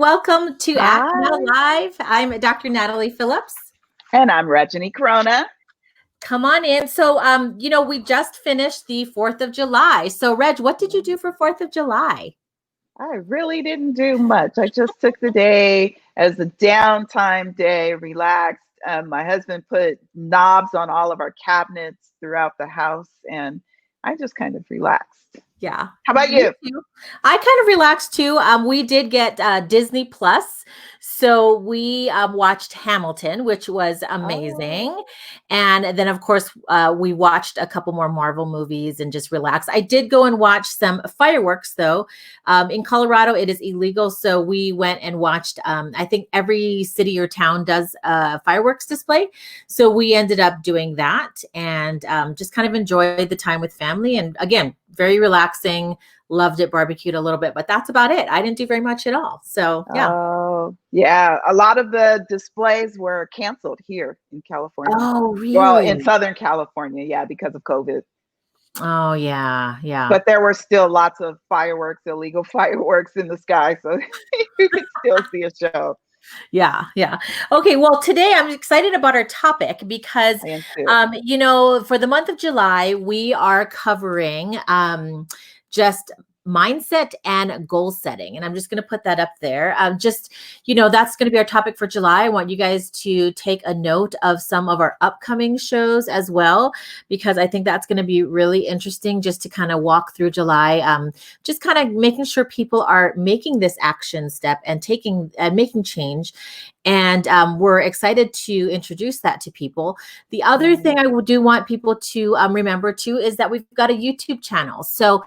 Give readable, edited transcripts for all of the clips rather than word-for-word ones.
welcome to Act Hi. Now Live. I'm Dr. Natalie Phillips. And I'm Reggie Corona. Come on in. So, we just finished the 4th of July. So, Reg, what did you do for 4th of July? I really didn't do much. I just took the day as a downtime day, relaxed. My husband put knobs on all of our cabinets throughout the house, and I just kind of relaxed. Yeah. How about you? I kind of relaxed too. We did get Disney Plus. So we watched Hamilton, which was amazing. Oh. And then, of course, we watched a couple more Marvel movies and just relaxed. I did go and watch some fireworks, though. In Colorado, it is illegal. So we went and watched, I think every city or town does a fireworks display. So we ended up doing that and just kind of enjoyed the time with family. And again, very relaxing, loved it, barbecued a little bit, but that's about it. I didn't do very much at all. So, yeah. Oh, yeah. A lot of the displays were canceled here in California. Oh, really? Well, in Southern California, yeah, because of COVID. Oh, yeah, yeah. But there were still lots of fireworks, illegal fireworks in the sky, so you could still see a show. Yeah, yeah. Okay, well, today I'm excited about our topic because, for the month of July, we are covering just mindset and goal setting. And I'm just going to put that up there. That's going to be our topic for July. I want you guys to take a note of some of our upcoming shows as well, because I think that's going to be really interesting just to kind of walk through July, just kind of making sure people are making this action step and making change. And we're excited to introduce that to people. The other thing I do want people to remember too is that we've got a YouTube channel. So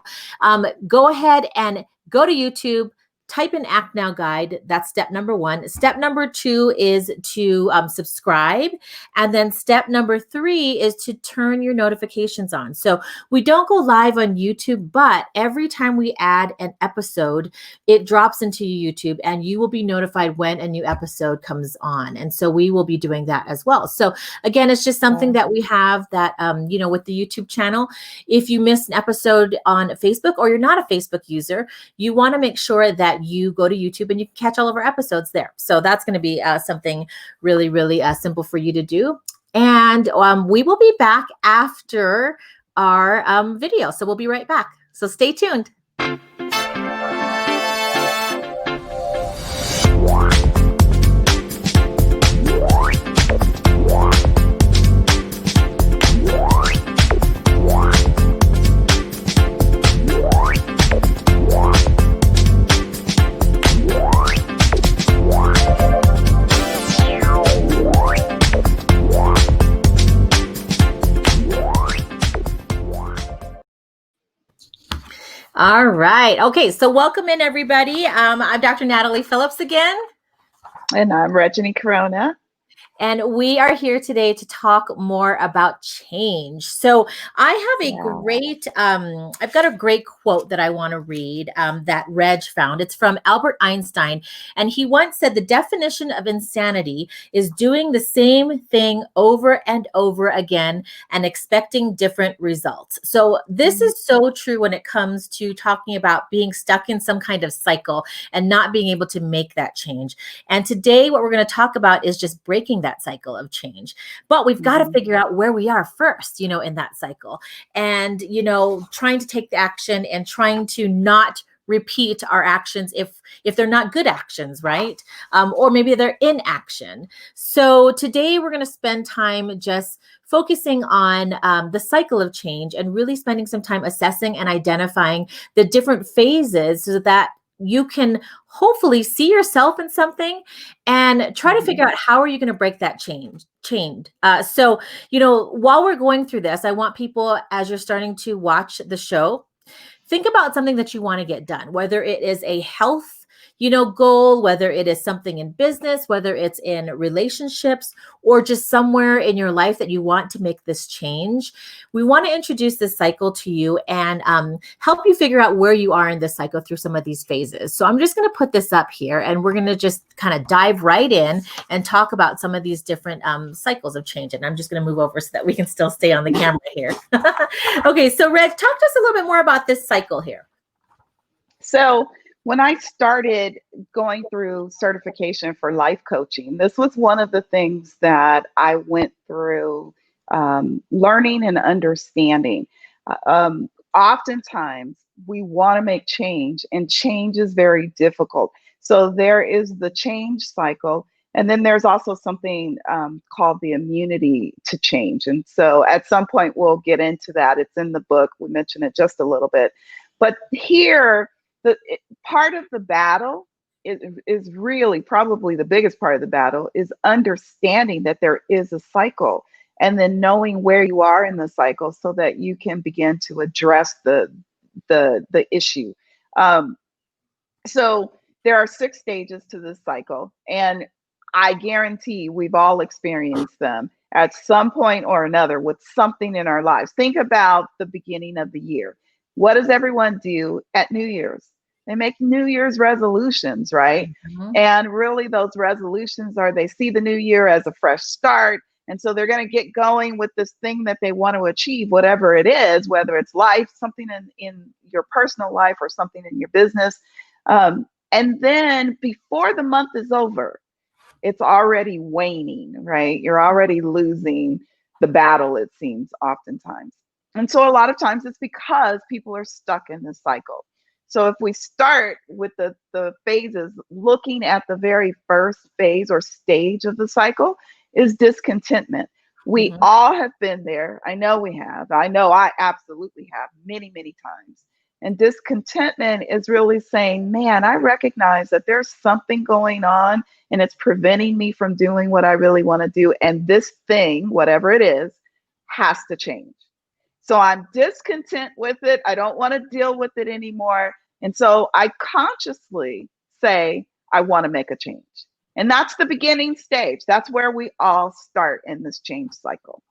go ahead and go to YouTube, type in Act Now Guide. That's step number 1. Step number 2 is to subscribe. And then step number 3 is to turn your notifications on. So we don't go live on YouTube, but every time we add an episode, it drops into YouTube and you will be notified when a new episode comes on. And so we will be doing that as well. So again, it's just something that we have that, with the YouTube channel. If you miss an episode on Facebook or you're not a Facebook user, you want to make sure that you go to YouTube and you can catch all of our episodes there. So that's going to be something really, really simple for you to do. And we will be back after our video. So we'll be right back. So stay tuned. All right. Okay. So welcome in, everybody. I'm Dr. Natalie Phillips again. And I'm Reggie Corona. And we are here today to talk more about change. So I have I've got a great quote that I want to read that Reg found. It's from Albert Einstein. And he once said, the definition of insanity is doing the same thing over and over again and expecting different results. So this is so true when it comes to talking about being stuck in some kind of cycle and not being able to make that change. And today, what we're going to talk about is just breaking that cycle of change. But we've got to figure out where we are first, in that cycle. And, trying to take the action and trying to not repeat our actions if they're not good actions, right? Or maybe they're inaction. So today we're going to spend time just focusing on the cycle of change and really spending some time assessing and identifying the different phases so that you can hopefully see yourself in something and try to figure out how are you going to break that change. So, while we're going through this, I want people, as you're starting to watch the show, think about something that you want to get done, whether it is a health goal, whether it is something in business, whether it's in relationships, or just somewhere in your life that you want to make this change. We want to introduce this cycle to you and help you figure out where you are in this cycle through some of these phases. So I'm just going to put this up here and we're going to just kind of dive right in and talk about some of these different cycles of change. And I'm just going to move over so that we can still stay on the camera here. Okay, so Reg, talk to us a little bit more about this cycle here. So when I started going through certification for life coaching, this was one of the things that I went through, learning and understanding. Oftentimes, we want to make change, and change is very difficult. So there is the change cycle. And then there's also something called the immunity to change. And so at some point, we'll get into that. It's in the book. We mentioned it just a little bit. But here, part of the battle is really probably the biggest part of the battle is understanding that there is a cycle, and then knowing where you are in the cycle so that you can begin to address the issue. So there are 6 stages to this cycle, and I guarantee we've all experienced them at some point or another with something in our lives. Think about the beginning of the year. What does everyone do at New Year's? They make New Year's resolutions, right? Mhm. And really, those resolutions are they see the new year as a fresh start. And so they're going to get going with this thing that they want to achieve, whatever it is, whether it's life, something in your personal life, or something in your business. And then before the month is over, it's already waning, right? You're already losing the battle, it seems, oftentimes. And so a lot of times it's because people are stuck in this cycle. So if we start with the phases, looking at the very first phase or stage of the cycle is discontentment. We Mhm. all have been there. I know we have. I know I absolutely have many, many times. And discontentment is really saying, man, I recognize that there's something going on and it's preventing me from doing what I really want to do. And this thing, whatever it is, has to change. So I'm discontent with it. I don't want to deal with it anymore. And so I consciously say, I want to make a change. And that's the beginning stage. That's where we all start in this change cycle.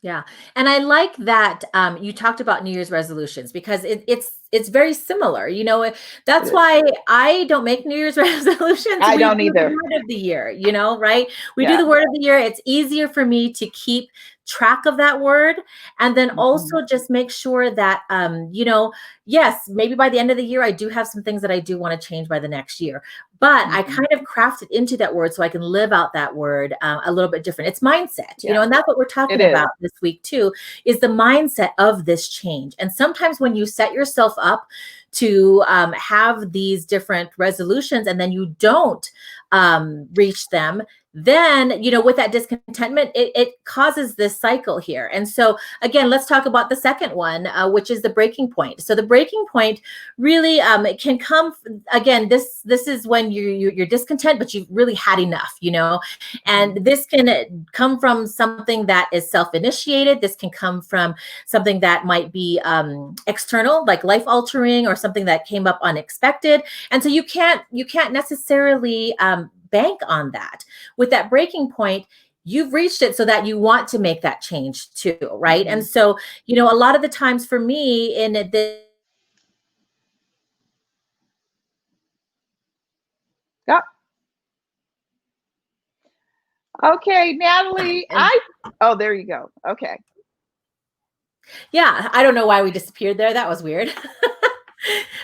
Yeah. And I like that you talked about New Year's resolutions because it's very similar. It That's is. why I don't make New Year's resolutions. I We do don't the either. word of the year, right? We do Yeah. the word of the year. It's easier for me to keep track of that word, and then Mm-hmm. also just make sure that yes, maybe by the end of the year I do have some things that I do want to change by the next year, but I Mm-hmm. kind of crafted into that word so I can live out that word a little bit different. It's mindset, Yeah, and that's what we're it talking is. about this week too, is the mindset of this change. And sometimes when you set yourself up to have these different resolutions and then you don't reach them, then with that discontentment, it causes this cycle here. And so again, let's talk about the second one, which is the breaking point. So the breaking point really it can come again, this is when you're discontent, but you've really had enough, Mm-hmm. and this can come from something that is self-initiated. This can come from something that might be external, like life altering, or something that came up unexpected. And so you can't necessarily bank on that. With that breaking point, you've reached it so that you want to make that change too, right? Mm-hmm. And so, a lot of the times for me in this, Yep. Okay, Natalie. and Oh, there you go. Okay. yeah, I don't know why we disappeared there. That was weird.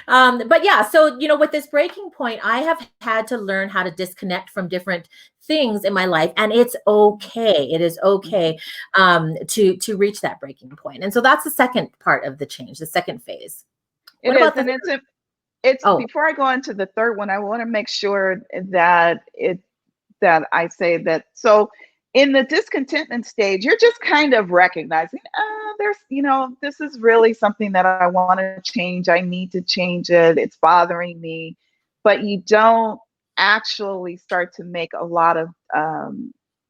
But yeah, so with this breaking point, I have had to learn how to disconnect from different things in my life, and it's okay. It is Mm-hmm. okay to reach that breaking point. And so that's the second part of the change, the second phase. It What is, about the and third? it's Oh, before I go into the third one, I want to make sure that I say that. So in the discontentment stage, you're just kind of recognizing, this is really something that I want to change. I need to change it. It's bothering me, but you don't actually start to make a lot of,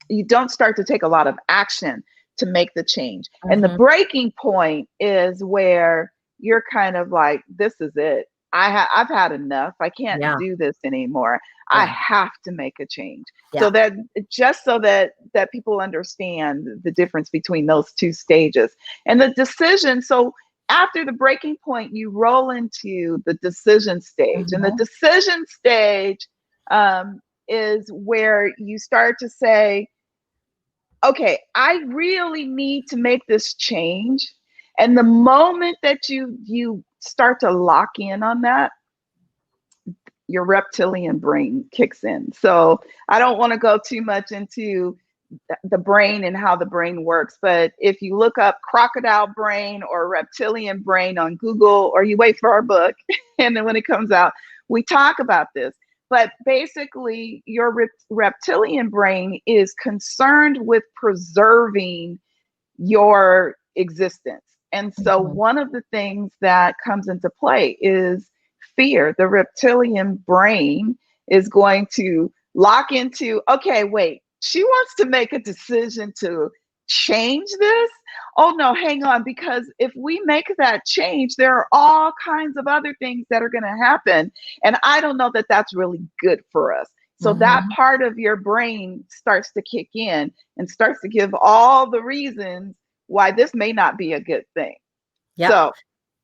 you don't start to take a lot of action to make the change. And the mhm. breaking point is where you're kind of like, this is it. I've had enough. I can't Yeah, do this anymore. I yeah, have to make a change. So yeah. that just so that people understand the difference between those two stages and the decision. So after the breaking point, you roll into the decision stage, and the Mhm. decision stage is where you start to say, okay, I really need to make this change. And the moment that you start to lock in on that, your reptilian brain kicks in. So I don't want to go too much into the brain and how the brain works, but if you look up crocodile brain or reptilian brain on Google, or you wait for our book, and then when it comes out, we talk about this. But basically, your reptilian brain is concerned with preserving your existence. And so Mhm. one of the things that comes into play is fear. The reptilian brain is going to lock into, okay, wait, she wants to make a decision to change this. Oh no, hang on, because if we make that change, there are all kinds of other things that are going to happen. And I don't know that that's really good for us. So that Mhm. part of your brain starts to kick in and starts to give all the reasons why this may not be a good thing. Yep. So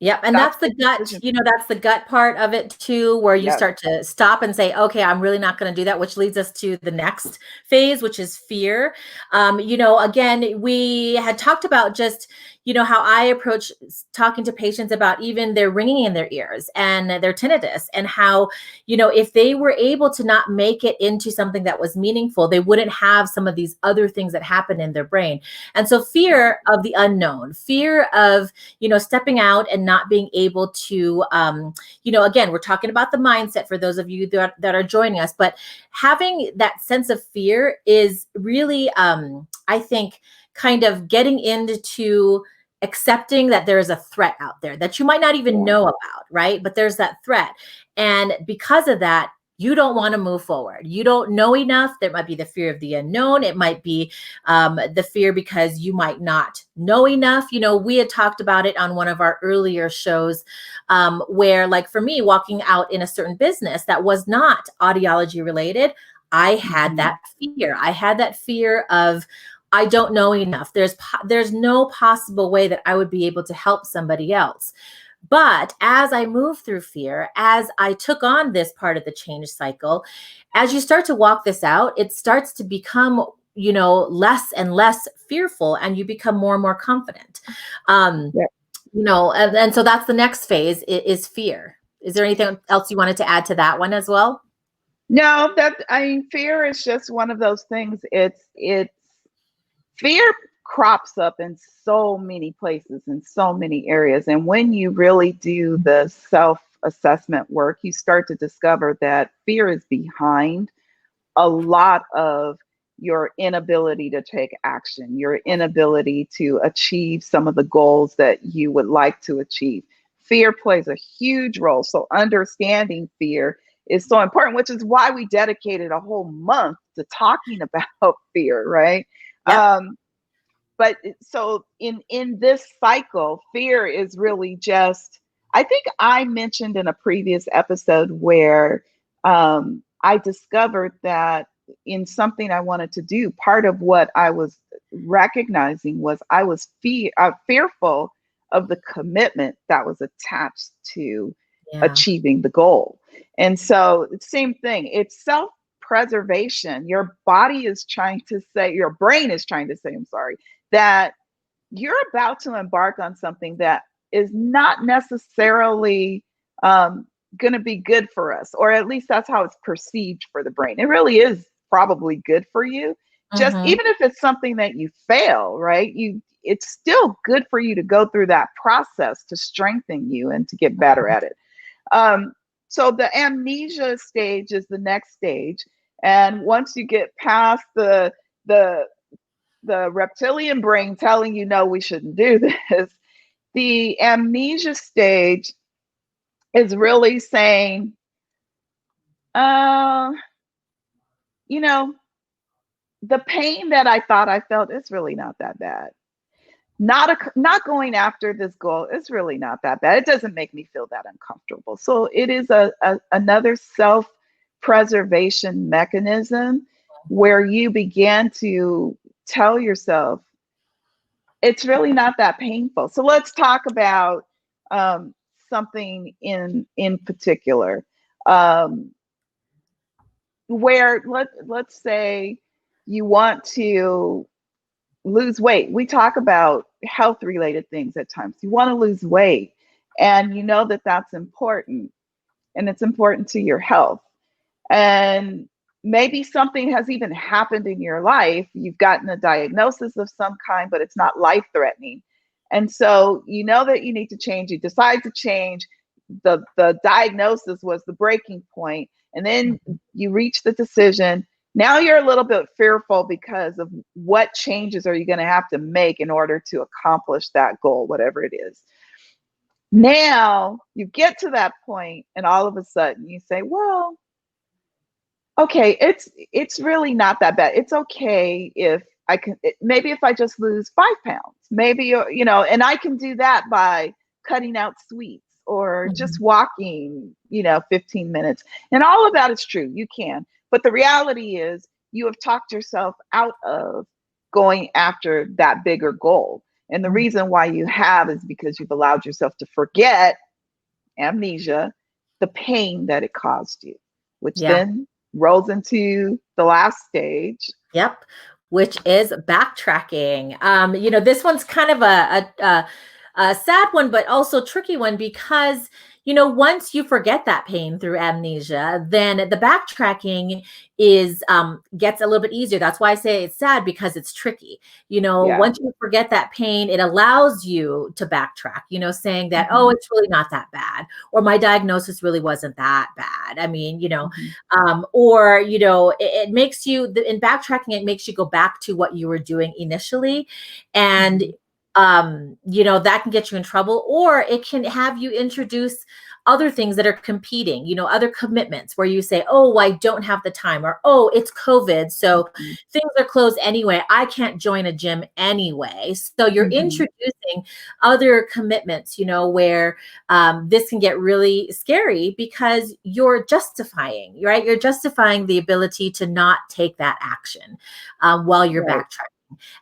Yep, and that's that's the the gut, decision. that's the gut part of it too, where you Yes. start to stop and say, okay, I'm really not going to do that, which leads us to the next phase, which is fear. Again, we had talked about just, how I approach talking to patients about even their ringing in their ears and their tinnitus, and how, if they were able to not make it into something that was meaningful, they wouldn't have some of these other things that happen in their brain. And so fear of the unknown, fear of, stepping out and not being able to, again, we're talking about the mindset for those of you that are joining us, but having that sense of fear is really, I think, kind of getting into accepting that there is a threat out there that you might not even Yeah. know about, right? But there's that threat. And because of that, you don't want to move forward. You don't know enough. There might be the fear of the unknown. It might be the fear because you might not know enough. We had talked about it on one of our earlier shows, where, like, for me, walking out in a certain business that was not audiology related, I had Mm-hmm. that fear. I had that fear of, I don't know enough. There's no possible way that I would be able to help somebody else. But as I moved through fear, as I took on this part of the change cycle, as you start to walk this out, it starts to become, less and less fearful, and you become more and more confident. Um, Yeah. and so that's the next phase is fear. Is there anything else you wanted to add to that one as well? No, fear is just one of those things. It's fear crops up in so many places, in so many areas. And when you really do the self-assessment work, you start to discover that fear is behind a lot of your inability to take action, your inability to achieve some of the goals that you would like to achieve. Fear plays a huge role. So understanding fear is so important, which is why we dedicated a whole month to talking about fear, right? Yep. But so in this cycle, fear is really just, I think I mentioned in a previous episode where I discovered that in something I wanted to do, part of what I was recognizing was I was fearful of the commitment that was attached to Yeah. achieving the goal. And so same thing, it's self-preservation. Your body is trying to say, your brain is trying to say, I'm sorry, that you're about to embark on something that is not necessarily going to be good for us, or at least that's how it's perceived for the brain. It really is probably good for you. Just Mm-hmm. even if it's something that you fail, right? It's still good for you to go through that process to strengthen you and to get better at it. Um, so the amnesia stage is the next stage. And once you get past the the reptilian brain telling you, no, we shouldn't do this, the amnesia stage is really saying, uh, you know, the pain that I thought I felt is really not that bad. Not going after this goal is really not that bad. It doesn't make me feel that uncomfortable. So it is another self preservation mechanism where you begin to tell yourself, it's really not that painful. So let's talk about something in particular, um, where let's say you want to lose weight. We talk about health related things at times. You want to lose weight, and you know that that's important. and it's important to your health. And maybe something has even happened in your life. You've gotten a diagnosis of some kind, but it's not life threatening. And so you know that you need to change. You decide to change. The diagnosis was the breaking point, and then you reach the decision. Now you're a little bit fearful because of what changes are you going to have to make in order to accomplish that goal, whatever it is. Now you get to that point, and all of a sudden you say, well, okay, it's really not that bad. It's okay if I can, maybe if I just lose 5 pounds, maybe, you know, and I can do that by cutting out sweets or just walking, 15 minutes. And all of that is true. You can. But the reality is you have talked yourself out of going after that bigger goal. And the reason why you have is because you've allowed yourself to forget, amnesia, the pain that it caused you, which then rolls into the last stage. Yep. Which is backtracking. This one's kind of a sad one, but also tricky one because, once you forget that pain through amnesia, then the backtracking gets a little bit easier. That's why I say it's sad, because it's tricky. Once you forget that pain, it allows you to backtrack, saying that, oh, it's really not that bad, or my diagnosis really wasn't that bad. I mean, or, it makes you, in backtracking, it makes you go back to what you were doing initially. And that can get you in trouble, or it can have you introduce other things that are competing, other commitments where you say, oh, I don't have the time, or, oh, it's COVID, so things are closed anyway. I can't join a gym anyway. So you're introducing other commitments, where this can get really scary because you're justifying, right? You're justifying the ability to not take that action while you're backtracking.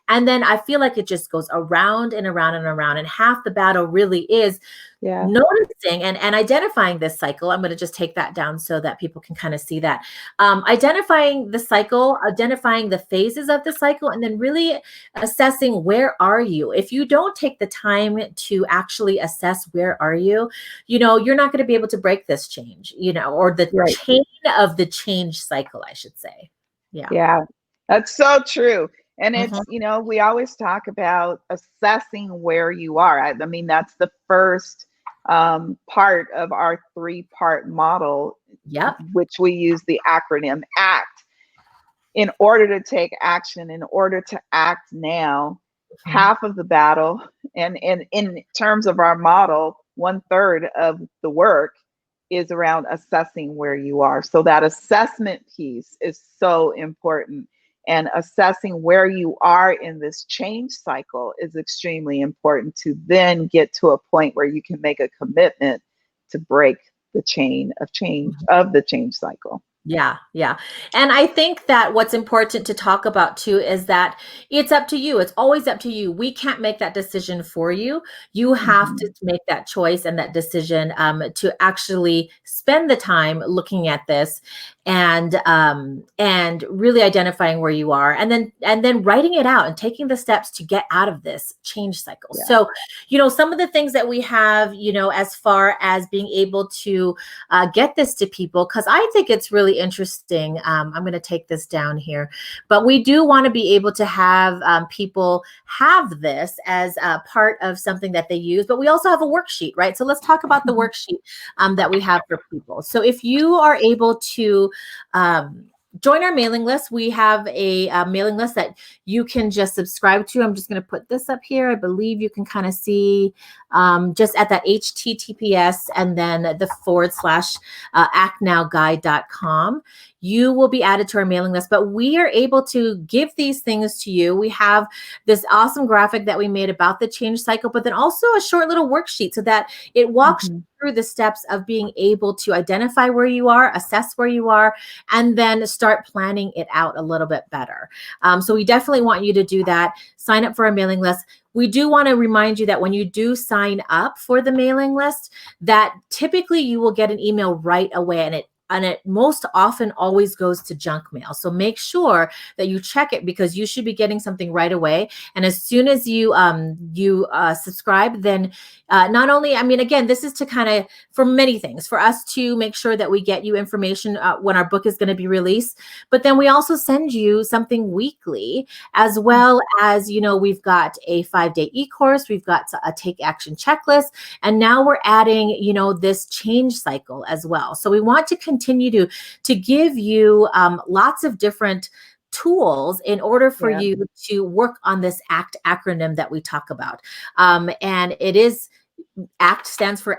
And then I feel like it just goes around and around and around. And half the battle really is noticing and identifying this cycle. I'm going to just take that down so that people can kind of see that. Identifying the cycle, identifying the phases of the cycle, and then really assessing, where are you? If you don't take the time to actually assess where are you, you're not going to be able to break this change, or the chain of the change cycle, I should say. Yeah, that's so true. And it's, we always talk about assessing where you are. I mean, that's the first part of our 3-part model, which we use the acronym ACT. In order to take action, in order to act now, half of the battle, and in terms of our model, 1/3 of the work is around assessing where you are. So that assessment piece is so important. And assessing where you are in this change cycle is extremely important to then get to a point where you can make a commitment to break the chain of change of the change cycle. Yeah. And I think that what's important to talk about too is that it's up to you. It's always up to you. We can't make that decision for you. You have to make that choice and that decision to actually spend the time looking at this and really identifying where you are, and then writing it out and taking the steps to get out of this change cycle. So, some of the things that we have, as far as being able to get this to people, because I think it's really interesting. I'm going to take this down here, but we do want to be able to have people have this as a part of something that they use, but we also have a worksheet, right? So let's talk about the worksheet that we have for people. So if you are able to join our mailing list, we have a mailing list that you can just subscribe to. I'm just going to put this up here. I believe you can kind of see just at that HTTPS and then the / actnowguide.com. You will be added to our mailing list, but we are able to give these things to you. We have this awesome graphic that we made about the change cycle, but then also a short little worksheet so that it walks through the steps of being able to identify where you are, assess where you are, and then start planning it out a little bit better. So we definitely want you to do that. Sign up for our mailing list. We do want to remind you that when you do sign up for the mailing list, that typically you will get an email right away, and it and it most often always goes to junk mail. So make sure that you check it, because you should be getting something right away. And as soon as you subscribe, then not only, I mean, again, this is to kind of, for many things, for us to make sure that we get you information when our book is going to be released, but then we also send you something weekly, as well as, we've got a 5-day e-course, we've got a take action checklist, and now we're adding, this change cycle as well. So we want to continue to give you lots of different tools in order for you to work on this ACT acronym that we talk about. And it is, ACT stands for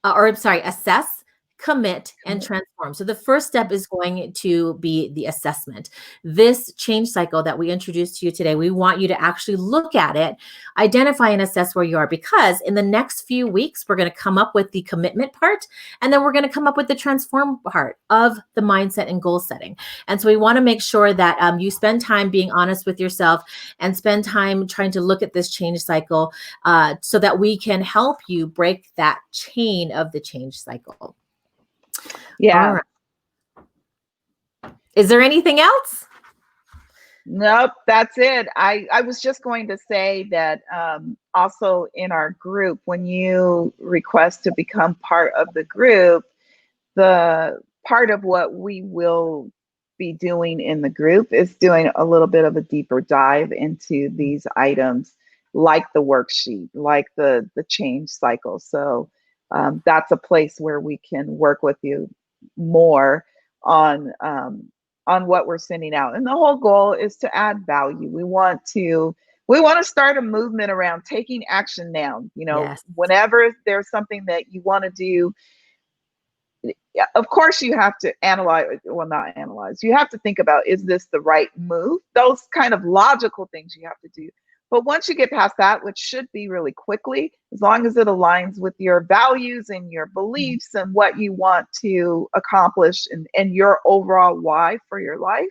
assess, commit, and transform. So the first step is going to be the assessment. This change cycle that we introduced to you today, we want you to actually look at it, identify and assess where you are, because in the next few weeks, we're going to come up with the commitment part, and then we're going to come up with the transform part of the mindset and goal setting. And so we want to make sure that you spend time being honest with yourself and spend time trying to look at this change cycle so that we can help you break that chain of the change cycle. Yeah. Right. Is there anything else? Nope, that's it. I was just going to say that also in our group, when you request to become part of the group, the part of what we will be doing in the group is doing a little bit of a deeper dive into these items, like the worksheet, like the change cycle. So that's a place where we can work with you more on what we're sending out. And the whole goal is to add value. We want to start a movement around taking action now. Yes. Whenever there's something that you want to do, of course you have to not analyze. You have to think about, is this the right move? Those kind of logical things you have to do. But once you get past that, which should be really quickly, as long as it aligns with your values and your beliefs and what you want to accomplish and your overall why for your life,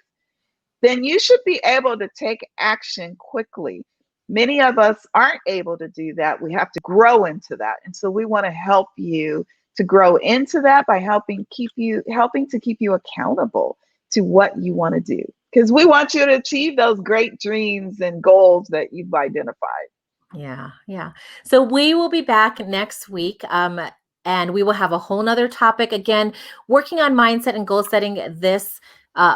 then you should be able to take action quickly. Many of us aren't able to do that. We have to grow into that. And so we want to help you to grow into that by helping to keep you accountable to what you want to do. Because we want you to achieve those great dreams and goals that you've identified. Yeah. So we will be back next week. And we will have a whole nother topic, again, working on mindset and goal setting this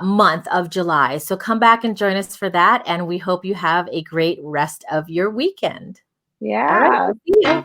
month of July. So come back and join us for that. And we hope you have a great rest of your weekend. Yeah. All right. See you.